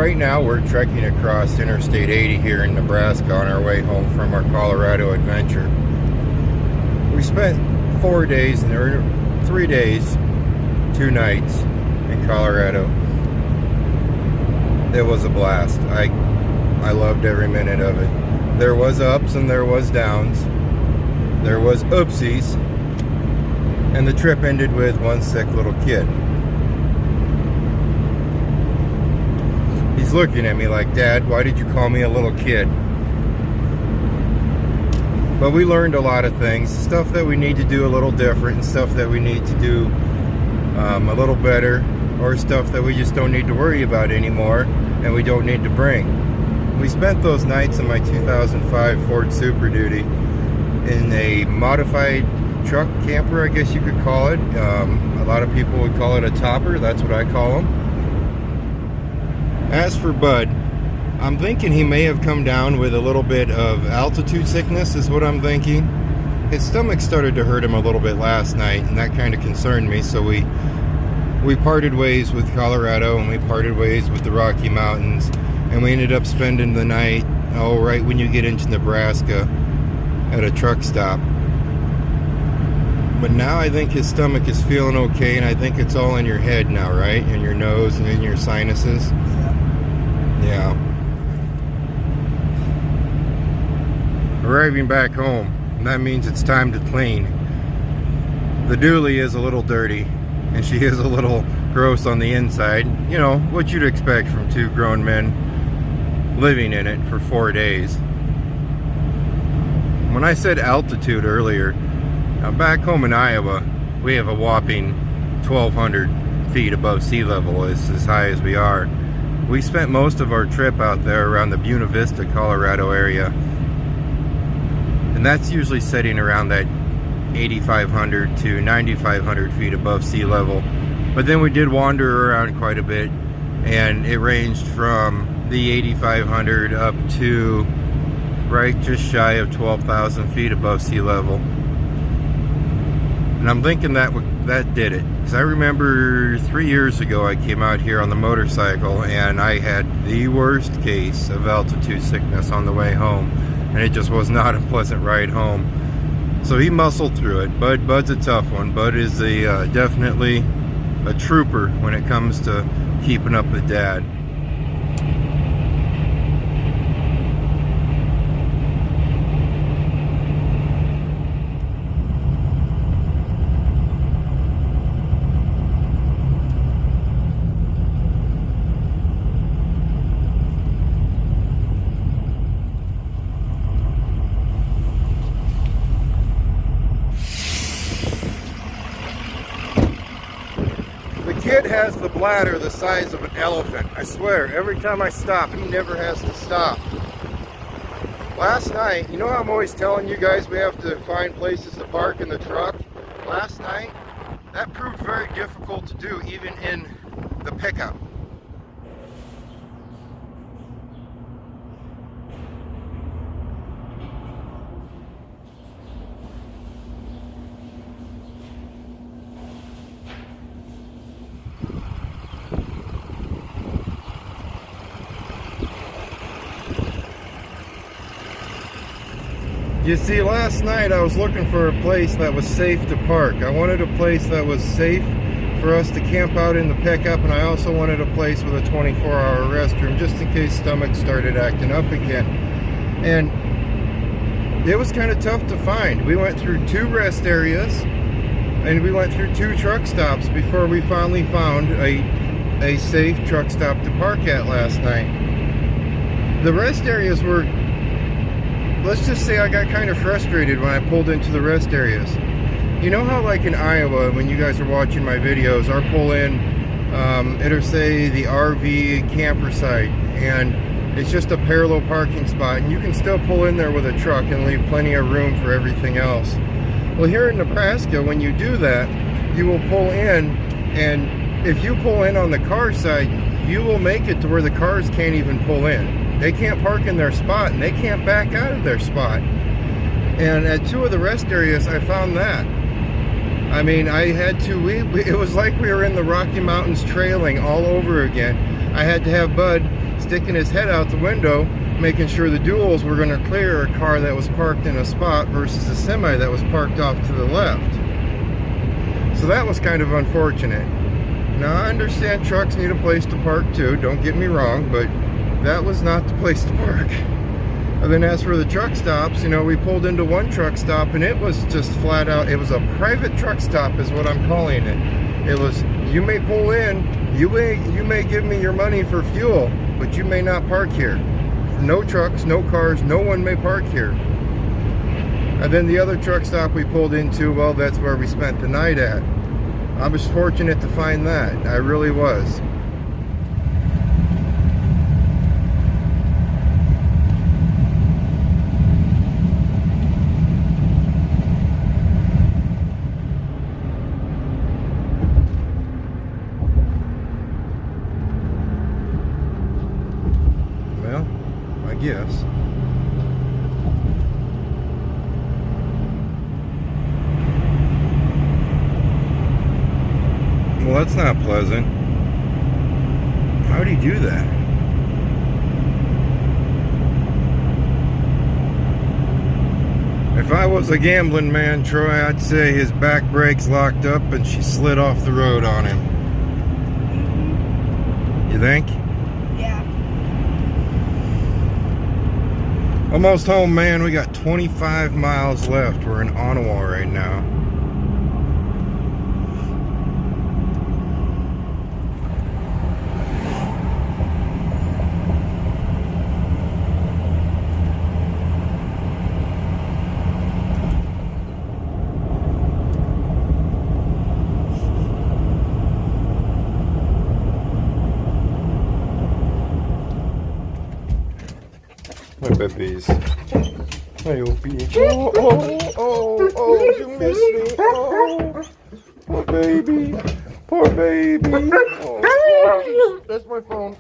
right now we're trekking across Interstate 80 here in Nebraska on our way home from our Colorado adventure. We spent 4 days, or 3 days, 2 nights in Colorado. It was a blast. I loved every minute of it. There was ups and there was downs. There was oopsies. And the trip ended with one sick little kid. He's looking at me like, "Dad, why did you call me a little kid?" But we learned a lot of things, stuff that we need to do a little different, and stuff that we need to do a little better, or stuff that we just don't need to worry about anymore, and we don't need to bring. We spent those nights in my 2005 Ford Super Duty in a modified truck camper, I guess you could call it. A lot of people would call it a topper. That's what I call them. As for Bud, I'm thinking he may have come down with a little bit of altitude sickness, is what I'm thinking. His stomach started to hurt him a little bit last night, and that kind of concerned me, so we parted ways with Colorado, and we parted ways with the Rocky Mountains, and we ended up spending the night, right when you get into Nebraska, at a truck stop. But now I think his stomach is feeling okay, and I think it's all in your head now, right? In your nose and in your sinuses. Yeah. Arriving back home, and that means it's time to clean. The dually is a little dirty, and she is a little gross on the inside. You know, what you'd expect from 2 grown men living in it for 4 days. When I said altitude earlier, now back home in Iowa, we have a whopping 1,200 feet above sea level. It's as high as we are. We spent most of our trip out there around the Buena Vista, Colorado area. And that's usually sitting around that 8,500 to 9,500 feet above sea level. But then we did wander around quite a bit, and it ranged from the 8,500 up to right just shy of 12,000 feet above sea level. And I'm thinking that did it. Because I remember 3 years ago I came out here on the motorcycle and I had the worst case of altitude sickness on the way home. And it just was not a pleasant ride home. So he muscled through it. Bud's a tough one. Bud is definitely a trooper when it comes to keeping up with Dad. Kid has the bladder the size of an elephant. I swear, every time I stop, he never has to stop. Last night, you know how I'm always telling you guys we have to find places to park in the truck? Last night, that proved very difficult to do, even in the pickup. You see, last night I was looking for a place that was safe to park. I wanted a place that was safe for us to camp out in the pickup, and I also wanted a place with a 24-hour restroom just in case stomach started acting up again. And it was kind of tough to find. We went through 2 rest areas and we went through 2 truck stops before we finally found a safe truck stop to park at last night. The rest areas were, let's just say I got kind of frustrated when I pulled into the rest areas. You know how like in Iowa, when you guys are watching my videos, our pull in, it'll say the RV camper site, and it's just a parallel parking spot, and you can still pull in there with a truck and leave plenty of room for everything else. Well, here in Nebraska, when you do that, you will pull in, and if you pull in on the car side, you will make it to where the cars can't even pull in. They can't park in their spot, and they can't back out of their spot. And at 2 of the rest areas, I found that. I mean, I had to, it was like we were in the Rocky Mountains trailing all over again. I had to have Bud sticking his head out the window, making sure the duals were going to clear a car that was parked in a spot versus a semi that was parked off to the left. So that was kind of unfortunate. Now, I understand trucks need a place to park too, don't get me wrong, but that was not the place to park. And then as for the truck stops, you know, we pulled into one truck stop and it was just flat out, it was a private truck stop is what I'm calling it. It was, you may pull in, you may give me your money for fuel, but you may not park here. No trucks, no cars, no one may park here. And then the other truck stop we pulled into, well, that's where we spent the night at. I was fortunate to find that. I really was. Well, I guess. Well, that's not pleasant. How'd he do that? If I was a gambling man, Troy, I'd say his back brakes locked up and she slid off the road on him. You think? Yeah. Almost home, man. We got 25 miles left. We're in Ottawa right now. Hi, babies. Hi, Opie. Oh, you missed me. Oh, poor baby. Poor baby. Oh, that's my phone.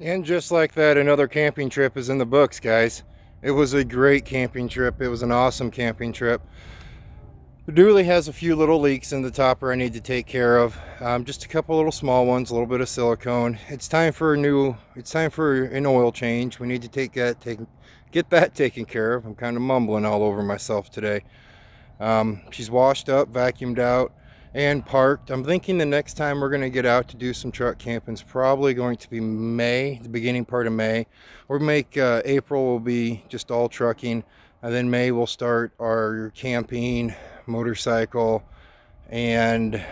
And just like that, another camping trip is in the books, guys. It was a great camping trip. It was an awesome camping trip. The dually has a few little leaks in the topper I need to take care of. Just a couple little small ones, a little bit of silicone. It's time for an oil change. We need to get that taken care of. I'm kind of mumbling all over myself today. She's washed up, vacuumed out, and parked. I'm thinking the next time we're going to get out to do some truck camping is probably going to be May, the beginning part of May. Or make April will be just all trucking, and then May we'll start our camping, motorcycle, and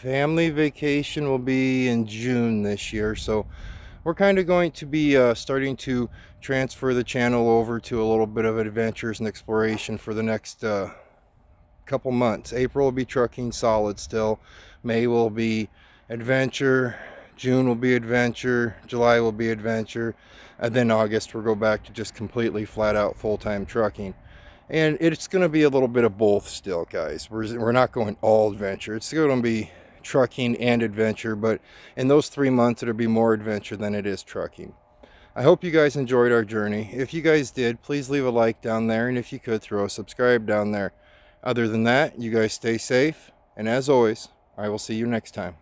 family vacation will be in June this year. So we're kind of going to be starting to transfer the channel over to a little bit of adventures and exploration for the next couple months. April will be trucking solid still. May will be adventure. June will be adventure. July will be adventure. And then August we'll go back to just completely flat out full-time trucking. And it's going to be a little bit of both still, guys. We're not going all adventure. It's going to be trucking and adventure, but in those 3 months it'll be more adventure than it is trucking. I hope you guys enjoyed our journey. If you guys did, please leave a like down there, and if you could, throw a subscribe down there. Other than that, you guys stay safe, and as always, I will see you next time.